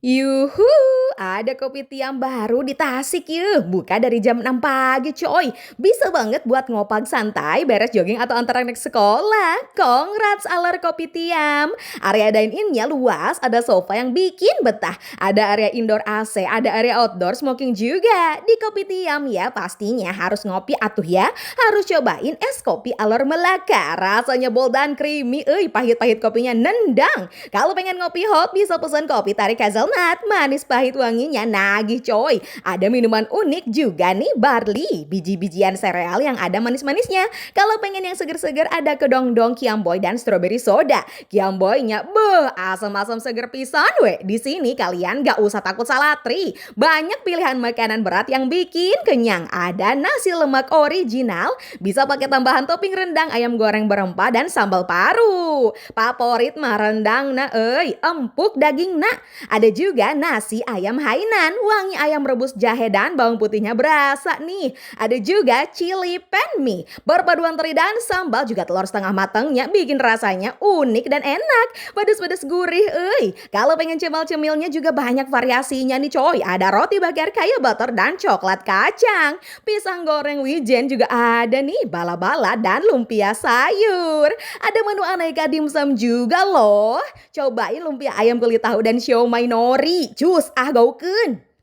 Yuhu, ada kopi tiam baru di Tasik yeuh. Buka dari jam 6 pagi coy. Bisa banget buat ngopag santai, beres jogging atau antar anak sekolah. Congrats alar kopi tiam. Area dine-innya luas, ada sofa yang bikin betah. Ada area indoor AC, ada area outdoor smoking juga. Di kopi tiam ya pastinya harus ngopi atuh ya. Harus cobain es kopi alor Melaka. Rasanya bold dan creamy, pahit-pahit kopinya nendang. Kalau pengen ngopi hot bisa pesan kopi tarik hazelnut, manis pahit wanginya nagih coy. Ada minuman unik juga nih barley, biji-bijian sereal yang ada manis-manisnya. Kalau pengen yang seger-seger ada kedong-dong kiamboy dan strawberry soda. Kiamboynya asam-asam seger pisan we. Di sini kalian gak usah takut salah tri. Banyak pilihan makanan berat yang bikin kenyang. Ada nasi lemak original, bisa pakai tambahan topping rendang, ayam goreng berempah dan sambal paru. Favorit mah rendang na empuk daging na. Ada juga nasi ayam Hainan, wangi ayam rebus jahe dan bawang putihnya berasa nih. Ada juga chili pan mie, berpaduan teri dan sambal juga telur setengah matangnya bikin rasanya unik dan enak. Pedes-pedes gurih, Kalau pengen cemil-cemilnya juga banyak variasinya nih coy. Ada roti bakar kaya butter dan coklat kacang. Pisang goreng wijen juga ada nih, bala-bala dan lumpia sayur. Ada menu aneka dimsum juga loh. Cobain lumpia ayam kulit tahu dan siomay nori. Cus, gaukeun.